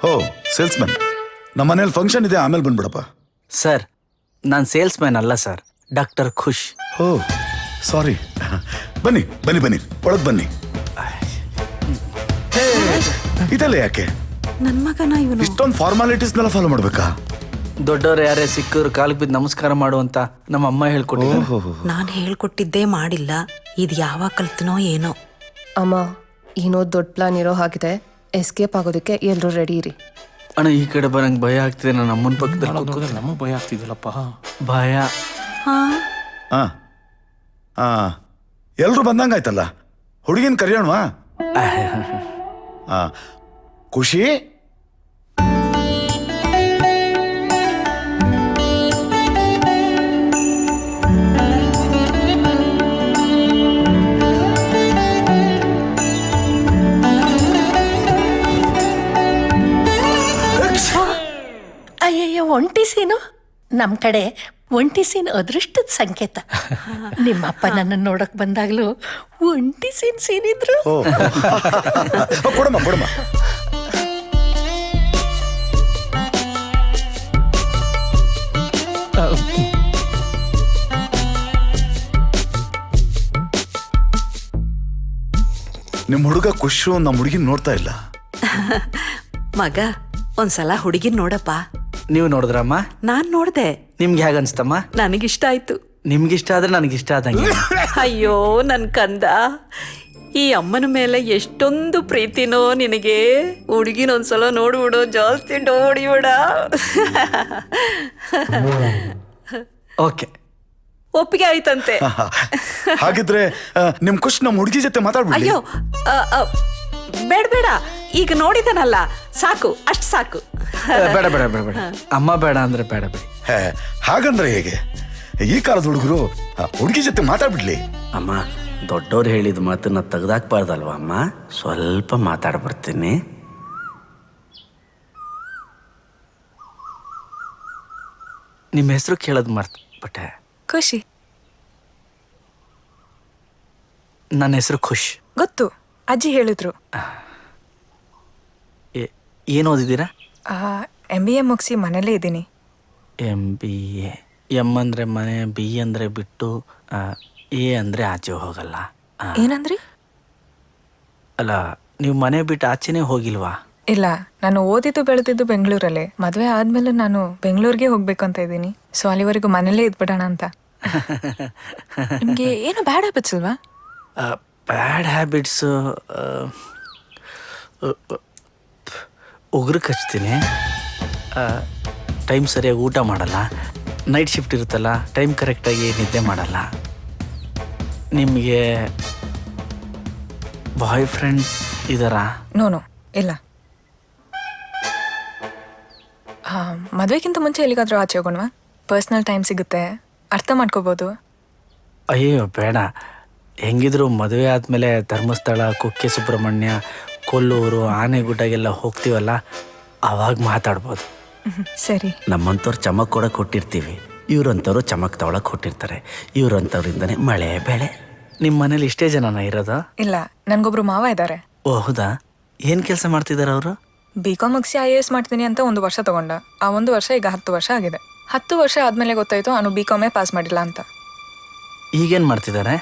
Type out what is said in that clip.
ಹೋ ಸೇಲ್ಸ್ಮನ್, ನಮ್ಮ ಮನೇಲಿ ಫಂಕ್ಷನ್ ಇದೆ, ಆಮೇಲೆ ಬಂದ್ಬಿಡಪ್ಪ. ಸರ್, ನಾನು ಸೇಲ್ಸ್ ಮ್ಯಾನ್ ಅಲ್ಲ ಸರ್, ಡಾಕ್ಟರ್ ಖುಷ್. ಓ ಸಾರಿ. ಬನ್ನಿ ಬನ್ನಿ ಬನ್ನಿ, ಒಳಗೆ ಬನ್ನಿ. ಇದೆಲ್ಲ ಯಾಕೆ? ನನ್ ಮಗನ ಇವನು. ಇಷ್ಟೊಂದು ಫಾರ್ಮಾಲಿಟೀಸ್ನೆಲ್ಲ ಫಾಲೋ ಮಾಡ್ಬೇಕಾ? ದೊಡ್ಡವ್ರು ಯಾರೇ ಸಿಕ್ಕರು ಕಾಲಿಗೆ ಬಿದ್ದು ನಮಸ್ಕಾರ ಮಾಡುವಂತ ನಮ್ಮ ಅಮ್ಮ ಹೇಳ್ಕೊಟ್ಟಿದ್ರು. ನಾನ್ ಹೇಳ್ಕೊಟ್ಟಿದ್ದೇ ಮಾಡಿಲ್ಲ, ಇದು ಯಾವಾಗ ಕಲ್ತನೋ ಏನೋ. ಅಮ್ಮ, ಏನೋ ದೊಡ್ಡ ಪ್ಲಾನ್ ಇರೋ ಹಾಗಿದೆ. ಎಸ್ಕೇಪ್ ಆಗೋದಕ್ಕೆ ಎಲ್ಲರೂ ರೆಡಿ ಇರಿ. ಅಣ್ಣ, ಈ ಕಡೆ ಬರಂಗ್ ಭಯ ಆಗ್ತಿದೆ. ನನ್ನ ಅಮ್ಮನ ಪಕ್ಕದಲ್ಲಿ ನಮಗೆ ಭಯ ಆಗ್ತಿದ್ದಿಲ್ಲಪ್ಪ. ಭಯ. ಹಾ ಹಾ, ಎಲ್ರು ಬಂದಂಗಾಯ್ತಲ್ಲ, ಹುಡುಗಿನ ಕರೆಯೋಣವಾ? ಹಾ, ಖುಷಿ. ಅಯ್ಯಯ್ಯೋ, ಒಂಟಿ ಸೀನು ನಮ್ಮ ಕಡೆ ಒಂಟಿ ಸೀನ್ ಅದೃಷ್ಟದ ಸಂಕೇತ. ನಿಮ್ಮಪ್ಪ ನನ್ನ ನೋಡಕ್ ಬಂದಾಗ್ಲೂ ಒಂಟಿ ಸೀನಿದ್ರು. ಕೊಡಮ್ಮ ಕೊಡಮ್ಮ. ನಿಮ್ ಹುಡುಗ ಖುಷು ನಮ್ಮ ಹುಡುಗಿನ ನೋಡ್ತಾ ಇಲ್ಲ. ಮಗ, ಒಂದ್ಸಲ ಹುಡುಗಿನ್ ನೋಡಪ್ಪ. ನೀವು ನೋಡಿದ್ರಮ್ಮ? ನಾನ್ ನೋಡ್ದೆ. ನಿಮ್ಗೆ ಹೇಗ ಅನ್ಸ್ತಮ್ಮ? ನನಗಿಷ್ಟ ಆಯ್ತು. ನಿಮ್ಗಿಷ್ಟ ಆದ್ರೆ ನನಗಿಷ್ಟ ಆದಂಗೆ. ಅಯ್ಯೋ ನನ್ ಕಂದ, ಈ ಅಮ್ಮನ ಮೇಲೆ ಎಷ್ಟೊಂದು ಪ್ರೀತಿನೋ ನಿನಗೆ. ಹುಡುಗಿನ ಒಂದ್ಸಲ ನೋಡ್ಬಿಡು, ಜಾಸ್ತಿ ನೋಡಿಬಿಡ. ಓಕೆ, ಒಪ್ಪಿಗೆ ಆಯ್ತಂತೆ. ಹಾಗಿದ್ರೆ ನಿಮ್ ಖುಷ್ ನಮ್ಮ ಹುಡುಗಿ ಜೊತೆ ಮಾತಾಡ್ಬಿಡಿ. ಅಯ್ಯೋ ಬೇಡ ಬೇಡ, ಈಗ ನೋಡಿದನಲ್ಲ ಸಾಕು, ಅಷ್ಟ್ ಸಾಕು. ಬೇಡ ಬೇಡ ಬೇಡ ಬೇಡ ಅಮ್ಮ, ಬೇಡ ಅಂದ್ರೆ ಬೇಡ ಬೇಡ. ಹಾಗಂದ್ರೆ ಹೇಗೆ? ಈ ಕಾಲದ ಹುಡುಗರು ಹುಡುಗಿ ಜೊತೆ ಮಾತಾಡ್ಬಿಡ್ಲಿ. ಅಮ್ಮ, ದೊಡ್ಡವ್ರು ಹೇಳಿದ ಮಾತನ್ನ ತೆಗ್ದಾಕ್ಬಾರ್ದಲ್ವ ಅಮ್ಮ? ಸ್ವಲ್ಪ ಮಾತಾಡ್ಬರ್ತೀನಿ. ನಿಮ್ಮ ಹೆಸರು ಕೇಳೋದು ಮರ್ತು ಬಟ್ಟೆ. ಖುಷಿ. ನನ್ನ ಹೆಸರು ಖುಷ್. ಗೊತ್ತು, ಅಜ್ಜಿ ಹೇಳಿದ್ರು. ಏನು ಓದಿದ್ದೀರಾ? MBA ಮುಗಿಸಿ ಮನೇಲೇ ಇದ್ದೀನಿ. MBA. ಎಮ್ ಅಂದರೆ ಮನೆ, ಬಿ ಅಂದರೆ ಬಿಟ್ಟು, ಎ ಅಂದರೆ ಆಚೆ ಹೋಗಲ್ಲ. ಏನಂದ್ರಿ? ಅಲ್ಲ, ನೀವು ಮನೆ ಬಿಟ್ಟು ಆಚೆನೇ ಹೋಗಿಲ್ವಾ? ಇಲ್ಲ, ನಾನು ಓದಿದ್ದು ಬೆಳೆದಿದ್ದು ಬೆಂಗಳೂರಲ್ಲೇ. ಮದುವೆ ಆದ್ಮೇಲೆ ನಾನು ಬೆಂಗಳೂರಿಗೆ ಹೋಗ್ಬೇಕು ಅಂತ ಇದ್ದೀನಿ. ಸೊ ಅಲ್ಲಿವರೆಗೂ ಮನೇಲೇ ಇದ್ಬಿಡೋಣ ಅಂತ. ನಿಮಗೆ ಏನೋ ಬ್ಯಾಡ್ ಹ್ಯಾಬಿಟ್ಸ್ ಅಲ್ವಾ? ಬ್ಯಾಡ್ ಹ್ಯಾಬಿಟ್ಸು, ಉಗುರು ಕಚ್ತೀನಿ, ಟೈಮ್ ಸರಿಯಾಗಿ ಊಟ ಮಾಡಲ್ಲ, ನೈಟ್ ಶಿಫ್ಟ್ ಇರುತ್ತಲ್ಲ, ಟೈಮ್ ಕರೆಕ್ಟಾಗಿ ನಿದ್ದೆ ಮಾಡಲ್ಲ. ನಿಮಗೆ ಬಾಯ್ ಫ್ರೆಂಡ್ಸ್ ಇದ್ದಾರಾ? ನೋ ಇಲ್ಲ. ಮದುವೆಗಿಂತ ಮುಂಚೆ ಎಲ್ಲಿಗಾದ್ರೂ ಆಚೆ ಹೋಗೋಣವಾ? ಪರ್ಸ್ನಲ್ ಟೈಮ್ ಸಿಗುತ್ತೆ, ಅರ್ಥ ಮಾಡ್ಕೋಬೋದು. ಅಯ್ಯೋ ಬೇಡ. ಹೆಂಗಿದ್ರು ಮದುವೆ ಆದಮೇಲೆ ಧರ್ಮಸ್ಥಳ, ಕುಕ್ಕೆ ಸುಬ್ರಹ್ಮಣ್ಯ, ಕೊಲ್ಲೂರು, ಆನೆಗುಡ್ಡಗೆಲ್ಲ ಹೋಗ್ತೀವಲ್ಲ, ಆವಾಗ ಮಾತಾಡ್ಬೋದು. ಸರಿ. ನಮ್ಮಂಥವ್ರು ಚಮಕ್ ಕೊಡಕ್ಕೆ ಕೊಟ್ಟಿರ್ತೀವಿ, ಇವ್ರಂಥವ್ರು ಚಮಕ್ ತಗೊಳಕ್ಕೆ ಕೊಟ್ಟಿರ್ತಾರೆ. ಇವ್ರಂಥವ್ರಿಂದನೇ ಮಳೆ ಬೆಳೆ. ನಿಮ್ಮ ಮನೇಲಿ ಇಷ್ಟೇ ಜನನ ಇರೋದು? ಇಲ್ಲ, ನನಗೊಬ್ರು ಮಾವ ಇದ್ದಾರೆ. ಓ ಹೌದಾ? ಏನು ಕೆಲಸ ಮಾಡ್ತಿದ್ದಾರೆ ಅವರು? BCom ಮುಗಿಸಿ IAS ಮಾಡ್ತೀನಿ ಅಂತ 1 ವರ್ಷ ತಗೊಂಡ. ಆ 1 ವರ್ಷ ಈಗ 10 ವರ್ಷ ಆಗಿದೆ. 10 ವರ್ಷ ಆದಮೇಲೆ ಗೊತ್ತಾಯ್ತು ಅವನು BCom ಪಾಸ್ ಮಾಡಿಲ್ಲ ಅಂತ. ಈಗೇನು ಮಾಡ್ತಿದ್ದಾರೆ?